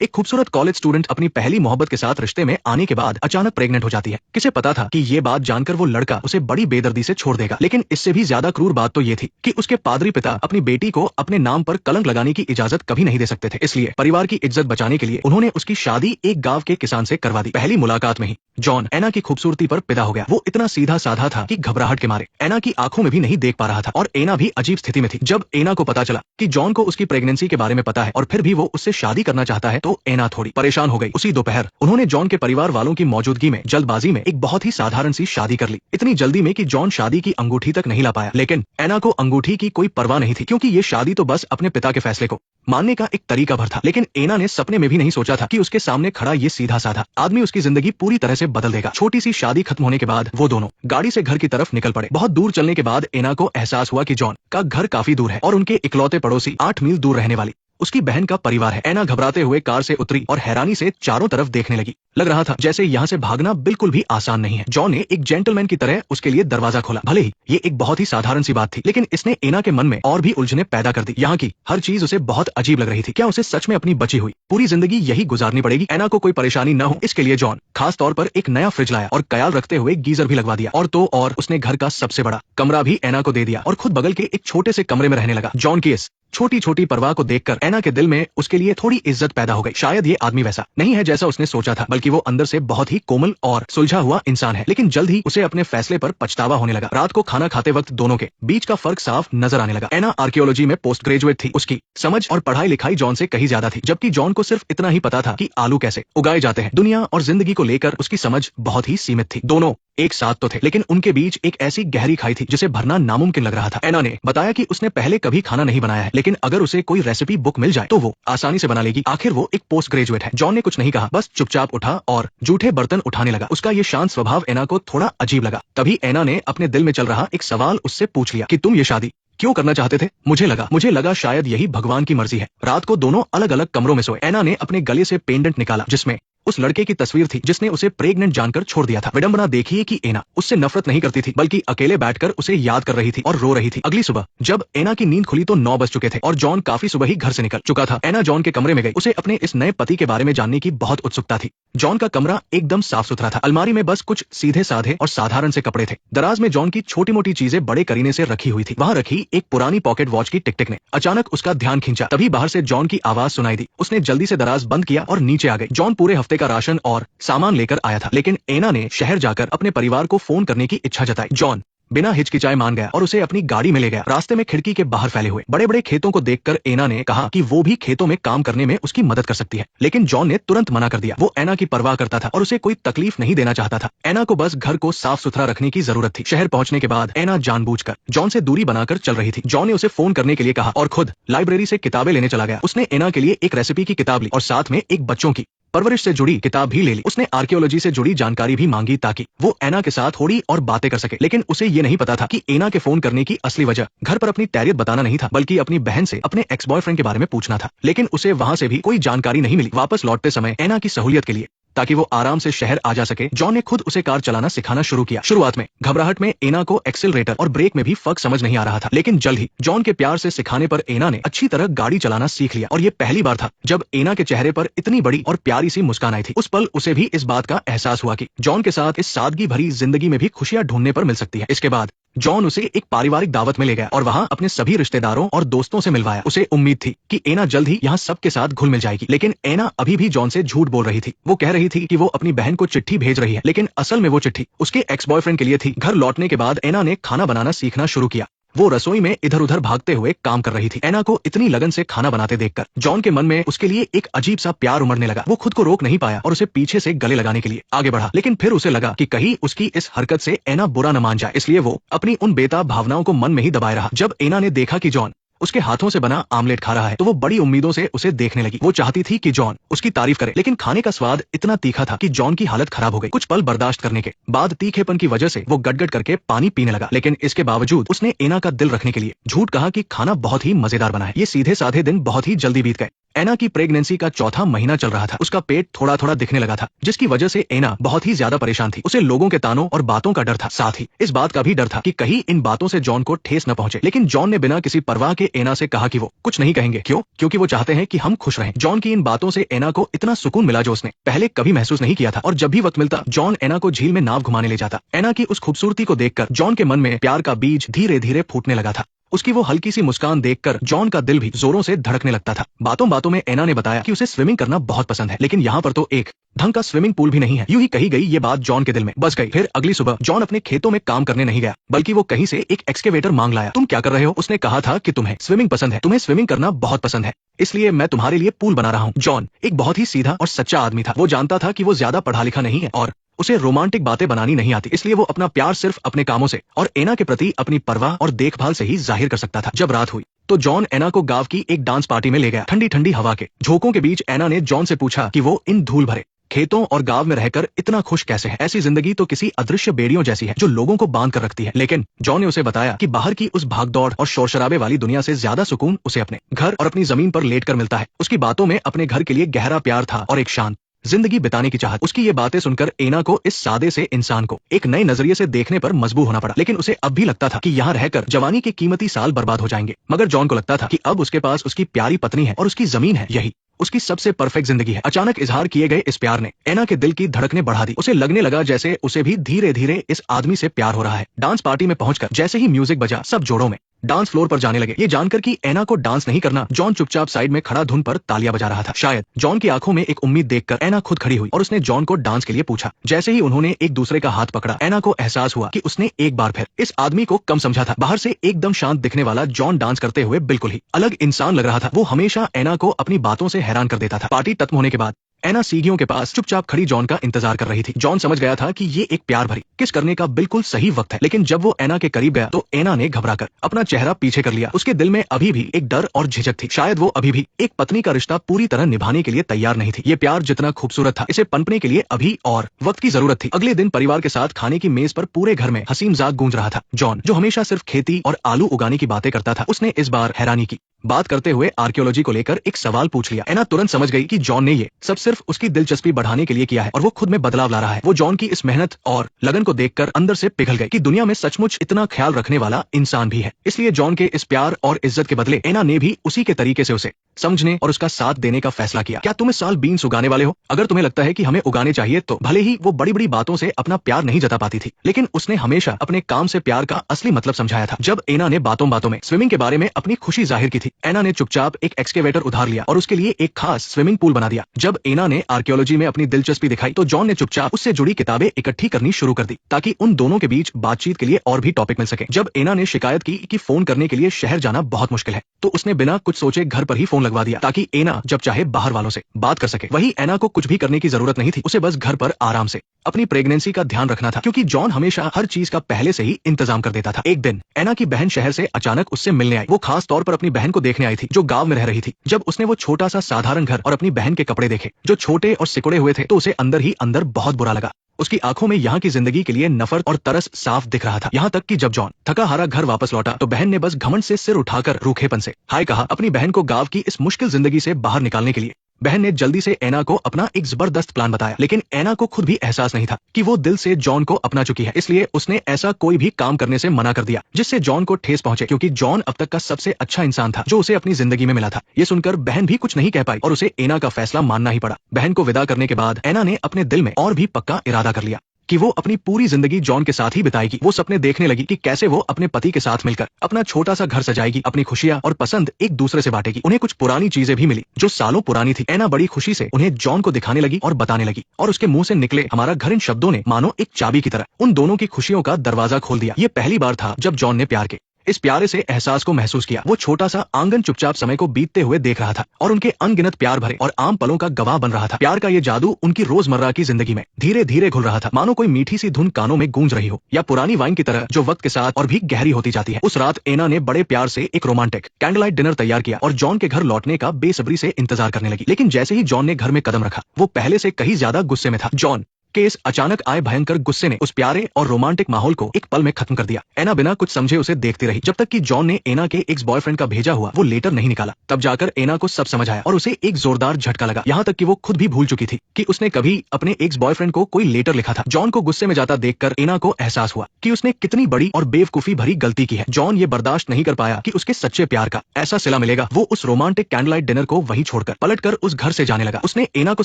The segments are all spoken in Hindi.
एक खूबसूरत कॉलेज स्टूडेंट अपनी पहली मोहब्बत के साथ रिश्ते में आने के बाद अचानक प्रेग्नेंट हो जाती है। किसे पता था कि ये बात जानकर वो लड़का उसे बड़ी बेदर्दी से छोड़ देगा। लेकिन इससे भी ज्यादा क्रूर बात तो ये थी कि उसके पादरी पिता अपनी बेटी को अपने नाम पर कलंक लगाने की इजाजत कभी नहीं दे सकते थे। इसलिए परिवार की इज्जत बचाने के लिए उन्होंने उसकी शादी एक गांव के किसान से करवा दी। पहली मुलाकात में ही जॉन एना की खूबसूरती पर फिदा हो गया। वो इतना सीधा साधा था कि घबराहट के मारे एना की आंखों में भी नहीं देख पा रहा था और एना भी अजीब स्थिति में थी। जब एना को पता चला कि जॉन को उसकी प्रेगनेंसी के बारे में पता है और फिर भी वो उससे शादी करना चाहता है तो एना थोड़ी परेशान हो गई। उसी दोपहर उन्होंने जॉन के परिवार वालों की मौजूदगी में जल्दबाजी में एक बहुत ही साधारण सी शादी कर ली। इतनी जल्दी में कि जॉन शादी की अंगूठी तक नहीं ला पाया। लेकिन एना को अंगूठी की कोई परवाह नहीं थी, क्योंकि ये शादी तो बस अपने पिता के फैसले को मानने का एक तरीका भर था। लेकिन एना ने सपने में भी नहीं सोचा था कि उसके सामने खड़ा ये सीधा साधा आदमी उसकी जिंदगी पूरी तरह से बदल देगा। छोटी सी शादी खत्म होने के बाद वो दोनों गाड़ी से घर की तरफ निकल पड़े। बहुत दूर चलने के बाद एना को एहसास हुआ कि जॉन का घर काफी दूर है और उनके इकलौते पड़ोसी 8 मील दूर रहने वाली उसकी बहन का परिवार है। एना घबराते हुए कार से उतरी और हैरानी से चारों तरफ देखने लगी। लग रहा था जैसे यहाँ से भागना बिल्कुल भी आसान नहीं है। जॉन ने एक जेंटलमैन की तरह उसके लिए दरवाजा खोला। भले ही ये एक बहुत ही साधारण सी बात थी, लेकिन इसने एना के मन में और भी उलझने पैदा कर दी। यहाँ की हर चीज उसे बहुत अजीब लग रही थी। क्या उसे सच में अपनी बची हुई पूरी जिंदगी यही गुजारनी पड़ेगी? एना को कोई परेशानी न हो इसके लिए जॉन खास तौर पर एक नया फ्रिज लाया और ख्याल रखते हुए गीजर भी लगवा दिया। और उसने घर का सबसे बड़ा कमरा भी एना को दे दिया और खुद बगल के एक छोटे से कमरे में रहने लगा। जॉन की इस छोटी छोटी परवाह को देखकर एना के दिल में उसके लिए थोड़ी इज्जत पैदा हो गई। शायद ये आदमी वैसा नहीं है जैसा उसने सोचा था, बल्कि वो अंदर से बहुत ही कोमल और सुलझा हुआ इंसान है। लेकिन जल्द ही उसे अपने फैसले पर पछतावा होने लगा। रात को खाना खाते वक्त दोनों के बीच का फर्क साफ नजर आने लगा। एना आर्कियोलॉजी में पोस्ट ग्रेजुएट थी। उसकी समझ और पढ़ाई लिखाई जॉन से कहीं ज्यादा थी, जबकि जॉन को सिर्फ इतना ही पता था कि आलू कैसे उगाए जाते हैं। दुनिया और जिंदगी को लेकर उसकी समझ बहुत ही सीमित थी। दोनों एक साथ तो थे, लेकिन उनके बीच एक ऐसी गहरी खाई थी जिसे भरना नामुमकिन लग रहा था। एना ने बताया कि उसने पहले कभी खाना नहीं बनाया है, लेकिन अगर उसे कोई रेसिपी बुक मिल जाए तो वो आसानी से बना लेगी। आखिर वो एक पोस्ट ग्रेजुएट है। जॉन ने कुछ नहीं कहा, बस चुपचाप उठा और जूठे बर्तन उठाने लगा। उसका ये शांत स्वभाव एना को थोड़ा अजीब लगा। तभी एना ने अपने दिल में चल रहा एक सवाल उससे पूछ लिया कि तुम ये शादी क्यों करना चाहते थे? मुझे लगा शायद यही भगवान की मर्जी है। रात को दोनों अलग अलग कमरों में सोए। एना ने अपने गले से पेंडेंट निकाला जिसमें उस लड़के की तस्वीर थी जिसने उसे प्रेग्नेंट जानकर छोड़ दिया था। विडंबना देखिए कि एना उससे नफरत नहीं करती थी, बल्कि अकेले बैठकर उसे याद कर रही थी और रो रही थी। अगली सुबह जब एना की नींद खुली तो 9 बज चुके थे और जॉन काफी सुबह ही घर से निकल चुका था। एना जॉन के कमरे में गई। उसे अपने इस नए पति के बारे में जानने की बहुत उत्सुकता थी। जॉन का कमरा एकदम साफ सुथरा था। अलमारी में बस कुछ सीधे साधे और साधारण से कपड़े थे। दराज में जॉन की छोटी मोटी चीजें बड़े करीने से रखी हुई थी। वहाँ रखी एक पुरानी पॉकेट वॉच की टिक टिक ने अचानक उसका ध्यान खींचा। तभी बाहर से जॉन की आवाज सुनाई दी। उसने जल्दी से दराज बंद किया और नीचे आ गई। जॉन पूरे हफ्ते का राशन और सामान लेकर आया था, लेकिन एना ने शहर जाकर अपने परिवार को फोन करने की इच्छा जताई। जॉन बिना हिचकिचाए मान गया और उसे अपनी गाड़ी में ले गया। रास्ते में खिड़की के बाहर फैले हुए बड़े बड़े खेतों को देखकर एना ने कहा कि वो भी खेतों में काम करने में उसकी मदद कर सकती है, लेकिन जॉन ने तुरंत मना कर दिया। वो एना की परवाह करता था और उसे कोई तकलीफ नहीं देना चाहता था। एना को बस घर को साफ सुथरा रखने की जरूरत थी। शहर पहुंचने के बाद एना जानबूझकर जॉन से दूरी बनाकर चल रही थी। जॉन ने उसे फोन करने के लिए कहा और खुद लाइब्रेरी से किताबें लेने चला गया। उसने एना के लिए एक रेसिपी की किताब ली और साथ में एक बच्चों की परवरिश से जुड़ी किताब भी ले ली। उसने आर्कियोलॉजी से जुड़ी जानकारी भी मांगी ताकि वो एना के साथ थोड़ी और बातें कर सके। लेकिन उसे ये नहीं पता था कि एना के फोन करने की असली वजह घर पर अपनी तैरियत बताना नहीं था, बल्कि अपनी बहन से अपने एक्स बॉयफ्रेंड के बारे में पूछना था। लेकिन उसे वहां से भी कोई जानकारी नहीं मिली। वापस लौटते समय एना की सहूलियत के लिए ताकि वो आराम से शहर आ जा सके, जॉन ने खुद उसे कार चलाना सिखाना शुरू किया। शुरुआत में घबराहट में एना को एक्सीलरेटर और ब्रेक में भी फर्क समझ नहीं आ रहा था, लेकिन जल्द ही जॉन के प्यार से सिखाने पर एना ने अच्छी तरह गाड़ी चलाना सीख लिया। और ये पहली बार था जब एना के चेहरे पर इतनी बड़ी और प्यारी सी मुस्कान आई थी। उस पल उसे भी इस बात का एहसास हुआ कि जॉन के साथ इस सादगी भरी जिंदगी में भी खुशियां ढूंढने पर मिल सकती है। इसके बाद जॉन उसे एक पारिवारिक दावत में ले गया और वहाँ अपने सभी रिश्तेदारों और दोस्तों से मिलवाया। उसे उम्मीद थी कि एना जल्द ही यहाँ सबके साथ घुल मिल जाएगी, लेकिन एना अभी भी जॉन से झूठ बोल रही थी। वो कह रही थी कि वो अपनी बहन को चिट्ठी भेज रही है, लेकिन असल में वो चिट्ठी उसके एक्स बॉयफ्रेंड के लिए थी। घर लौटने के बाद एना ने खाना बनाना सीखना शुरू किया। वो रसोई में इधर उधर भागते हुए काम कर रही थी। एना को इतनी लगन से खाना बनाते देखकर जॉन के मन में उसके लिए एक अजीब सा प्यार उमड़ने लगा। वो खुद को रोक नहीं पाया और उसे पीछे से गले लगाने के लिए आगे बढ़ा, लेकिन फिर उसे लगा कि कहीं उसकी इस हरकत से एना बुरा न मान जाए, इसलिए वो अपनी उन बेताब भावनाओं को मन में ही दबाए रहा। जब एना ने देखा कि जॉन उसके हाथों से बना आमलेट खा रहा है तो वो बड़ी उम्मीदों से उसे देखने लगी। वो चाहती थी कि जॉन उसकी तारीफ करे, लेकिन खाने का स्वाद इतना तीखा था कि जॉन की हालत खराब हो गई। कुछ पल बर्दाश्त करने के बाद तीखेपन की वजह से वो गटगट करके पानी पीने लगा, लेकिन इसके बावजूद उसने एना का दिल रखने के लिए झूठ कहा कि खाना बहुत ही मजेदार बना है। ये सीधे साधे दिन बहुत ही जल्दी बीत गए। एना की प्रेगनेंसी का चौथा महीना चल रहा था। उसका पेट थोड़ा थोड़ा दिखने लगा था, जिसकी वजह से एना बहुत ही ज्यादा परेशान थी। उसे लोगों के तानों और बातों का डर था, साथ ही इस बात का भी डर था कि कहीं इन बातों से जॉन को ठेस न पहुंचे। लेकिन जॉन ने बिना किसी परवाह के एना से कहा कि वो कुछ नहीं कहेंगे। क्यों? क्योंकि वो चाहते हैं कि हम खुश रहें। जॉन की इन बातों से एना को इतना सुकून मिला जो उसने पहले कभी महसूस नहीं किया था। और जब भी वक्त मिलता, जॉन एना को झील में नाव घुमाने ले जाता। एना की उस खूबसूरती को देखकर जॉन के मन में प्यार का बीज धीरे धीरे फूटने लगा था। उसकी वो हल्की सी मुस्कान देखकर जॉन का दिल भी जोरों से धड़कने लगता था। बातों बातों में एना ने बताया कि उसे स्विमिंग करना बहुत पसंद है, लेकिन यहाँ पर तो एक ढंग का स्विमिंग पूल भी नहीं है। यूं ही कही गई ये बात जॉन के दिल में बस गई। फिर अगली सुबह जॉन अपने खेतों में काम करने नहीं गया, बल्कि वो कहीं से एक एक्सकेवेटर मांग लाया। तुम क्या कर रहे हो? उसने कहा था कि तुम्हें स्विमिंग पसंद है, तुम्हें स्विमिंग करना बहुत पसंद है, इसलिए मैं तुम्हारे लिए पूल बना रहा हूँ। जॉन एक बहुत ही सीधा और सच्चा आदमी था। वो जानता था कि वो ज्यादा पढ़ा लिखा नहीं है और उसे रोमांटिक बातें बनानी नहीं आती, इसलिए वो अपना प्यार सिर्फ अपने कामों से और एना के प्रति अपनी परवाह और देखभाल से ही जाहिर कर सकता था। जब रात हुई तो जॉन एना को गांव की एक डांस पार्टी में ले गया। ठंडी ठंडी हवा के झोंकों के बीच एना ने जॉन से पूछा कि वो इन धूल भरे खेतों और गांव में रहकर इतना खुश कैसे है। ऐसी जिंदगी तो किसी अदृश्य बेड़ियों जैसी है जो लोगों को बांध कर रखती है। लेकिन जॉन ने उसे बताया कि बाहर की उस भागदौड़ और शोर शराबे वाली दुनिया से ज्यादा सुकून उसे अपने घर और अपनी जमीन पर लेटकर मिलता है। उसकी बातों में अपने घर के लिए गहरा प्यार था और एक शांत जिंदगी बिताने की चाहत। उसकी ये बातें सुनकर एना को इस सादे से इंसान को एक नए नजरिए से देखने पर मजबूर होना पड़ा। लेकिन उसे अब भी लगता था कि यहाँ रहकर जवानी के कीमती साल बर्बाद हो जाएंगे। मगर जॉन को लगता था कि अब उसके पास उसकी प्यारी पत्नी है और उसकी जमीन है, यही उसकी सबसे परफेक्ट जिंदगी है। अचानक इजहार किए गए इस प्यार ने एना के दिल की धड़कनें बढ़ा दी। उसे लगने लगा जैसे उसे भी धीरे धीरे इस आदमी से प्यार हो रहा है। डांस पार्टी में पहुंचकर जैसे ही म्यूजिक बजा, सब जोड़ों में डांस फ्लोर पर जाने लगे। ये जानकर कि एना को डांस नहीं करना, जॉन चुपचाप साइड में खड़ा धुन पर तालियां बजा रहा था। शायद जॉन की आंखों में एक उम्मीद देखकर एना खुद खड़ी हुई और उसने जॉन को डांस के लिए पूछा। जैसे ही उन्होंने एक दूसरे का हाथ पकड़ा, एना को एहसास हुआ कि उसने एक बार फिर इस आदमी को कम समझा था। बाहर से एकदम शांत दिखने वाला जॉन डांस करते हुए बिल्कुल ही अलग इंसान लग रहा था। वो हमेशा एना को अपनी बातों से हैरान कर देता था। पार्टी खत्म होने के बाद एना सीढ़ियों के पास चुपचाप खड़ी जॉन का इंतजार कर रही थी। जॉन समझ गया था कि ये एक प्यार भरी किस करने का बिल्कुल सही वक्त है। लेकिन जब वो एना के करीब गया तो एना ने घबराकर अपना चेहरा पीछे कर लिया। उसके दिल में अभी भी एक डर और झिझक थी। शायद वो अभी भी एक पत्नी का रिश्ता पूरी तरह निभाने के लिए तैयार नहीं थी। ये प्यार जितना खूबसूरत था, इसे पनपने के लिए अभी और वक्त की जरूरत थी। अगले दिन परिवार के साथ खाने की मेज पर पूरे घर में हंसी मजाक गूंज रहा था। जॉन, जो हमेशा सिर्फ खेती और आलू उगाने की बातें करता था, उसने इस बार हैरानी की बात करते हुए आर्कियोलॉजी को लेकर एक सवाल पूछ लिया। एना तुरंत समझ गई कि जॉन ने ये सब सिर्फ उसकी दिलचस्पी बढ़ाने के लिए किया है और वो खुद में बदलाव ला रहा है। वो जॉन की इस मेहनत और लगन को देखकर अंदर से पिघल गई कि दुनिया में सचमुच इतना ख्याल रखने वाला इंसान भी है। इसलिए जॉन के इस प्यार और इज्जत के बदले एना ने भी उसी के तरीके से उसे समझने और उसका साथ देने का फैसला किया। क्या तुम इस साल बीन्स उगाने वाले हो? अगर तुम्हें लगता है कि हमें उगाने चाहिए तो भले ही वो बड़ी बड़ी बातों से अपना प्यार नहीं जता पाती थी, लेकिन उसने हमेशा अपने काम से प्यार का असली मतलब समझाया था। जब एना ने बातों बातों में स्विमिंग के बारे में अपनी खुशी जाहिर की थी, एना ने चुपचाप एक एक्सकेवेटर उधार लिया और उसके लिए एक खास स्विमिंग पूल बना दिया। जब एना ने आर्कियोलॉजी में अपनी दिलचस्पी दिखाई तो जॉन ने चुपचाप उससे जुड़ी किताबें इकट्ठी करनी शुरू कर दी ताकि उन दोनों के बीच बातचीत के लिए और भी टॉपिक मिल सके। जब एना ने शिकायत की कि फोन करने के लिए शहर जाना बहुत मुश्किल है, तो उसने बिना कुछ सोचे घर पर ही फोन लगवा दिया ताकि एना जब चाहे बाहर वालों से बात कर सके। वही एना को कुछ भी करने की जरूरत नहीं थी, उसे बस घर पर आराम से अपनी प्रेगनेंसी का ध्यान रखना था, क्योंकि जॉन हमेशा हर चीज का पहले से ही इंतजाम कर देता था। एक दिन एना की बहन शहर से अचानक उससे मिलने आई। वो खास तौर पर अपनी बहन को देखने आई थी जो गांव में रह रही थी। जब उसने वो छोटा सा साधारण घर और अपनी बहन के कपड़े देखे जो छोटे और सिकुड़े हुए थे, तो उसे अंदर ही अंदर बहुत बुरा लगा। उसकी आंखों में यहाँ की जिंदगी के लिए नफरत और तरस साफ दिख रहा था। यहाँ तक कि जब जॉन थका हारा घर वापस लौटा तो बहन ने बस घमंड से सिर उठाकर रूखेपन से हाय कहा। अपनी बहन को गांव की इस मुश्किल जिंदगी से बाहर निकालने के लिए बहन ने जल्दी से एना को अपना एक जबरदस्त प्लान बताया। लेकिन एना को खुद भी एहसास नहीं था कि वो दिल से जॉन को अपना चुकी है, इसलिए उसने ऐसा कोई भी काम करने से मना कर दिया जिससे जॉन को ठेस पहुंचे, क्योंकि जॉन अब तक का सबसे अच्छा इंसान था जो उसे अपनी जिंदगी में मिला था। ये सुनकर बहन भी कुछ नहीं कह पाई और उसे एना का फैसला मानना ही पड़ा। बहन को विदा करने के बाद एना ने अपने दिल में और भी पक्का इरादा कर लिया कि वो अपनी पूरी जिंदगी जॉन के साथ ही बिताएगी। वो सपने देखने लगी कि कैसे वो अपने पति के साथ मिलकर अपना छोटा सा घर सजाएगी, अपनी खुशियां और पसंद एक दूसरे से बांटेगी। उन्हें कुछ पुरानी चीजें भी मिली जो सालों पुरानी थी। एना बड़ी खुशी से उन्हें जॉन को दिखाने लगी और बताने लगी और उसके मुंह से निकले हमारा घर इन शब्दों ने मानो एक चाबी की तरह उन दोनों की खुशियों का दरवाजा खोल दिया। ये पहली बार था जब जॉन ने प्यार के इस प्यारे से एहसास को महसूस किया। वो छोटा सा आंगन चुपचाप समय को बीतते हुए देख रहा था और उनके अनगिनत प्यार भरे और आम पलों का गवाह बन रहा था। प्यार का ये जादू उनकी रोजमर्रा की जिंदगी में धीरे धीरे घुल रहा था, मानो कोई मीठी सी धुन कानों में गूंज रही हो या पुरानी वाइन की तरह जो वक्त के साथ और भी गहरी होती जाती है। उस रात एना ने बड़े प्यार से एक रोमांटिक कैंडल लाइट डिनर तैयार किया और जॉन के घर लौटने का बेसब्री से इंतजार करने लगी। लेकिन जैसे ही जॉन ने घर में कदम रखा वो पहले से कहीं ज्यादा गुस्से में था। जॉन, के इस अचानक आए भयंकर गुस्से ने उस प्यारे और रोमांटिक माहौल को एक पल में खत्म कर दिया। एना बिना कुछ समझे उसे देखती रही जब तक कि जॉन ने एना के एक्स बॉयफ्रेंड का भेजा हुआ वो लेटर नहीं निकाला। तब जाकर एना को सब समझ आया और उसे एक जोरदार झटका लगा, यहाँ तक कि वो खुद भी भूल चुकी थी कि उसने कभी अपने एक्स बॉयफ्रेंड को कोई लेटर लिखा था। जॉन को गुस्से में जाता देखकर एना को एहसास हुआ कि उसने कितनी बड़ी और बेवकूफी भरी गलती की है। जॉन ये बर्दाश्त नहीं कर पाया कि उसके सच्चे प्यार का ऐसा सिला मिलेगा। वो उस रोमांटिक कैंडलाइट डिनर को वहीं छोड़कर पलटकर उस घर से जाने लगा। उसने एना को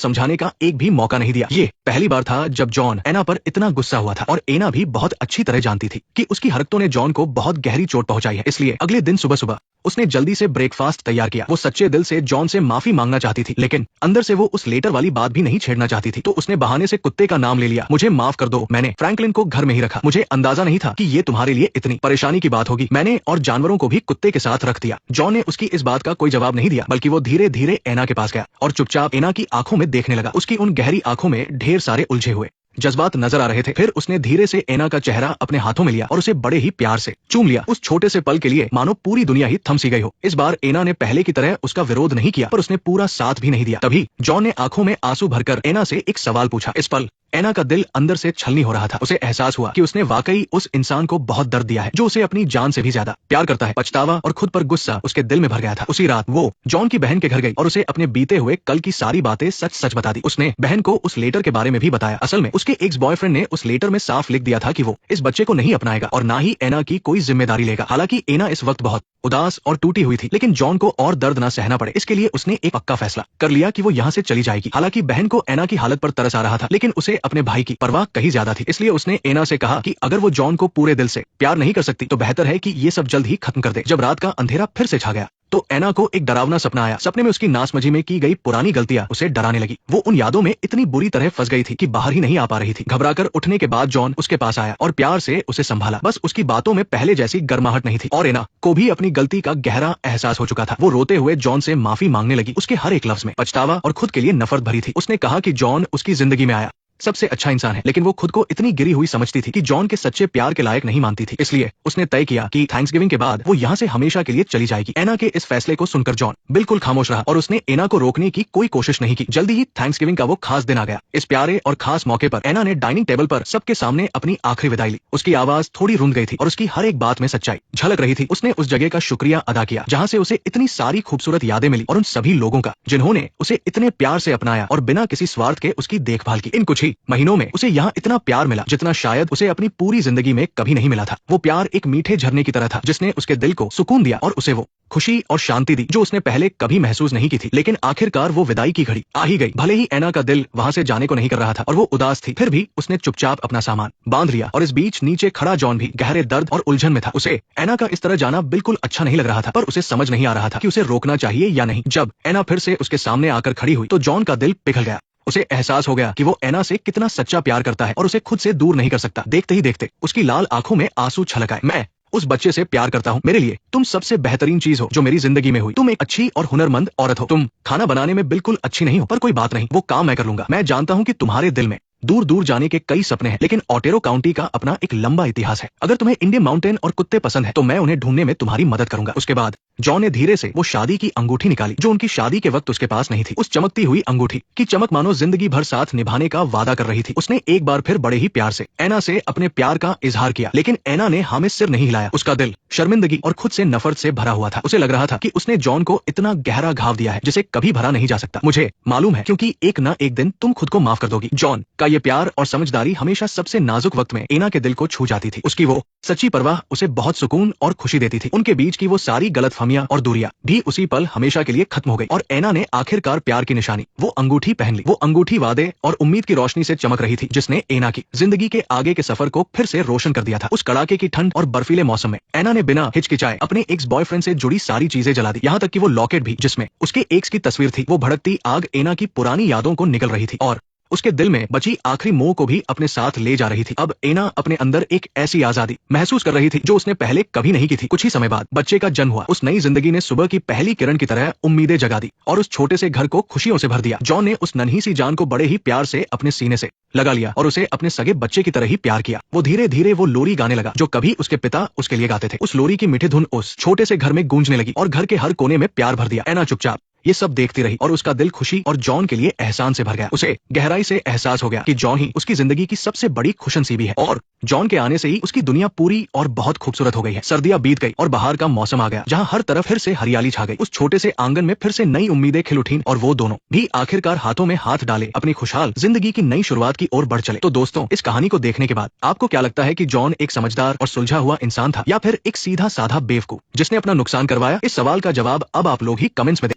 समझाने का एक भी मौका नहीं दिया। ये पहली बार था जब जॉन एना पर इतना गुस्सा हुआ था और एना भी बहुत अच्छी तरह जानती थी कि उसकी हरकतों ने जॉन को बहुत गहरी चोट पहुंचाई है। इसलिए अगले दिन सुबह सुबह उसने जल्दी से ब्रेकफास्ट तैयार किया। वो सच्चे दिल से जॉन से माफी मांगना चाहती थी, लेकिन अंदर से वो उस लेटर वाली बात भी नहीं छेड़ना चाहती थी। तो उसने बहाने से कुत्ते का नाम ले लिया। मुझे माफ कर दो, मैंने फ्रैंकलिन को घर में ही रखा। मुझे अंदाजा नहीं था कि ये तुम्हारे लिए इतनी परेशानी की बात होगी। मैंने और जानवरों को भी कुत्ते के साथ रख दिया। जॉन ने उसकी इस बात का कोई जवाब नहीं दिया, बल्कि वो धीरे धीरे एना के पास गया और चुपचाप एना की आंखों में देखने लगा। उसकी उन गहरी आंखों में ढेर सारे उलझे हुए जज्बात नजर आ रहे थे। फिर उसने धीरे से एना का चेहरा अपने हाथों में लिया और उसे बड़े ही प्यार से चूम लिया। उस छोटे से पल के लिए मानो पूरी दुनिया ही थम सी गई हो। इस बार एना ने पहले की तरह उसका विरोध नहीं किया, पर उसने पूरा साथ भी नहीं दिया। तभी जॉन ने आंखों में आंसू भरकर एना से एक सवाल पूछा। इस पल एना का दिल अंदर से छलनी हो रहा था। उसे एहसास हुआ कि उसने वाकई उस इंसान को बहुत दर्द दिया है जो उसे अपनी जान से भी ज्यादा प्यार करता है। पछतावा और खुद पर गुस्सा उसके दिल में भर गया था। उसी रात वो जॉन की बहन के घर गई और उसे अपने बीते हुए कल की सारी बातें सच सच बता दी। उसने बहन को उस लेटर के बारे में भी बताया। असल में उसके एक्स बॉयफ्रेंड ने उस लेटर में साफ लिख दिया था कि वो इस बच्चे को नहीं अपनाएगा और ना ही एना की कोई जिम्मेदारी लेगा। हालांकि एना इस वक्त बहुत उदास और टूटी हुई थी, लेकिन जॉन को और दर्द ना सहना पड़े इसके लिए उसने एक पक्का फैसला कर लिया कि वो यहाँ से चली जाएगी। हालांकि बहन को एना की हालत पर तरस आ रहा था, लेकिन उसे अपने भाई की परवाह कहीं ज्यादा थी। इसलिए उसने एना से कहा कि अगर वो जॉन को पूरे दिल से प्यार नहीं कर सकती तो बेहतर है कि ये सब जल्द ही खत्म कर दे। जब रात का अंधेरा फिर से छा गया तो एना को एक डरावना सपना आया। सपने में उसकी नासमझी में की गई पुरानी गलतियां उसे डराने लगी। वो उन यादों में इतनी बुरी तरह फंस गई थी कि बाहर ही नहीं आ पा रही थी। घबराकर उठने के बाद जॉन उसके पास आया और प्यार से उसे संभाला। बस उसकी बातों में पहले जैसी गर्माहट नहीं थी और एना को भी अपनी गलती का गहरा एहसास हो चुका था। वो रोते हुए जॉन से माफी मांगने लगी। उसके हर एक लफ्ज में पछतावा और खुद के लिए नफरत भरी थी। उसने कहा कि जॉन उसकी जिंदगी में आया सबसे अच्छा इंसान है, लेकिन वो खुद को इतनी गिरी हुई समझती थी कि जॉन के सच्चे प्यार के लायक नहीं मानती थी। इसलिए उसने तय किया कि थैंक्सगिविंग के बाद वो यहाँ से हमेशा के लिए चली जाएगी। एना के इस फैसले को सुनकर जॉन बिल्कुल खामोश रहा और उसने एना को रोकने की कोई कोशिश नहीं की। जल्दी ही थैंक्सगिविंग का वो खास दिन आ गया। इस प्यारे और खास मौके पर एना ने डाइनिंग टेबल पर सबके सामने अपनी आखिरी विदाई ली। उसकी आवाज थोड़ी रुंध गई थी और उसकी हर एक बात में सच्चाई झलक रही थी। उसने उस जगह का शुक्रिया अदा किया जहाँ से उसे इतनी सारी खूबसूरत यादें मिली और उन सभी लोगों का जिन्होंने उसे इतने प्यार से अपनाया और बिना किसी स्वार्थ के उसकी देखभाल की। इन कुछ ही महीनों में उसे यहाँ इतना प्यार मिला जितना शायद उसे अपनी पूरी जिंदगी में कभी नहीं मिला था। वो प्यार एक मीठे झरने की तरह था जिसने उसके दिल को सुकून दिया और उसे वो खुशी और शांति दी जो उसने पहले कभी महसूस नहीं की थी। लेकिन आखिरकार वो विदाई की घड़ी आ ही गई। भले ही एना का दिल वहां से जाने को नहीं कर रहा था और वो उदास थी, फिर भी उसने चुपचाप अपना सामान बांध लिया और इस बीच नीचे खड़ा जॉन भी गहरे दर्द और उलझन में था। उसे एना का इस तरह जाना बिल्कुल अच्छा नहीं लग रहा था, पर उसे समझ नहीं आ रहा था कि उसे रोकना चाहिए या नहीं। जब एना फिर से उसके सामने आकर खड़ी हुई तो जॉन का दिल पिघल गया। उसे एहसास हो गया कि वो एना से कितना सच्चा प्यार करता है और उसे खुद से दूर नहीं कर सकता। देखते ही देखते उसकी लाल आंखों में आंसू छलक आए। मैं उस बच्चे से प्यार करता हूँ। मेरे लिए तुम सबसे बेहतरीन चीज हो जो मेरी जिंदगी में हुई। तुम एक अच्छी और हुनरमंद औरत हो। तुम खाना बनाने में बिल्कुल अच्छी नहीं हो, पर कोई बात नहीं, वो काम मैं कर लूंगा। मैं जानता हूँ कि तुम्हारे दिल में दूर दूर जाने के कई सपने हैं, लेकिन ओटेरो काउंटी का अपना एक लंबा इतिहास है। अगर तुम्हें इंडियन माउंटेन और कुत्ते पसंद है तो मैं उन्हें ढूंढने में तुम्हारी मदद करूंगा। उसके बाद जॉन ने धीरे से वो शादी की अंगूठी निकाली जो उनकी शादी के वक्त उसके पास नहीं थी। उस चमकती हुई अंगूठी की चमक मानो जिंदगी भर साथ निभाने का वादा कर रही थी। उसने एक बार फिर बड़े ही प्यार से एना से अपने प्यार का इजहार किया, लेकिन एना ने हाँ में सिर नहीं हिलाया। उसका दिल शर्मिंदगी और खुद से नफरत से भरा हुआ था। उसे लग रहा था कि उसने जॉन को इतना गहरा घाव दिया है जिसे कभी भरा नहीं जा सकता। मुझे मालूम है, क्योंकि एक न एक दिन तुम खुद को माफ कर दोगी। जॉन का ये प्यार और समझदारी हमेशा सबसे नाजुक वक्त में एना के दिल को छू जाती थी। उसकी वो सच्ची परवाह उसे बहुत सुकून और खुशी देती थी। उनके बीच की वो सारी गलतफहमियां और दूरियां भी उसी पल हमेशा के लिए खत्म हो गई और एना ने आखिरकार प्यार की निशानी वो अंगूठी पहन ली। वो अंगूठी वादे और उम्मीद की रोशनी से चमक रही थी जिसने एना की जिंदगी के आगे के सफर को फिर से रोशन कर दिया था। उस कड़ाके की ठंड और बर्फीले मौसम में एना ने बिना हिचकिचाए अपने एक्स बॉयफ्रेंड से जुड़ी सारी चीजें जला दी, यहाँ तक कि वो लॉकेट भी जिसमें उसके एक्स की तस्वीर थी। वो भड़कती आग एना की पुरानी यादों को निगल रही थी और उसके दिल में बची आखिरी मोह को भी अपने साथ ले जा रही थी। अब एना अपने अंदर एक ऐसी आजादी महसूस कर रही थी जो उसने पहले कभी नहीं की थी। कुछ ही समय बाद बच्चे का जन्म हुआ। उस नई जिंदगी ने सुबह की पहली किरण की तरह उम्मीदें जगा दी और उस छोटे से घर को खुशियों से भर दिया। जॉन ने उस नन्ही सी जान को बड़े ही प्यार से अपने सीने से लगा लिया और उसे अपने सगे बच्चे की तरह ही प्यार किया। वो धीरे धीरे वो लोरी गाने लगा जो कभी उसके पिता उसके लिए गाते थे। उस लोरी की मीठी धुन उस छोटे से घर में गूंजने लगी और घर के हर कोने में प्यार भर दिया। एना चुपचाप ये सब देखती रही और उसका दिल खुशी और जॉन के लिए एहसान से भर गया। उसे गहराई से एहसास हो गया कि जॉन ही उसकी जिंदगी की सबसे बड़ी खुशनसीबी है और जॉन के आने से ही उसकी दुनिया पूरी और बहुत खूबसूरत हो गई है। सर्दियां बीत गई और बाहर का मौसम आ गया, जहां हर तरफ फिर से हरियाली छा गई। उस छोटे से आंगन में फिर से नई उम्मीदें खिल उठी और वो दोनों भी आखिरकार हाथों में हाथ डाले अपनी खुशहाल जिंदगी की नई शुरुआत की ओर बढ़ चले। तो दोस्तों, इस कहानी को देखने के बाद आपको क्या लगता है कि जॉन एक समझदार और सुलझा हुआ इंसान था या फिर एक सीधा साधा बेवकूफ जिसने अपना नुकसान करवाया? इस सवाल का जवाब अब आप लोग ही कमेंट्स में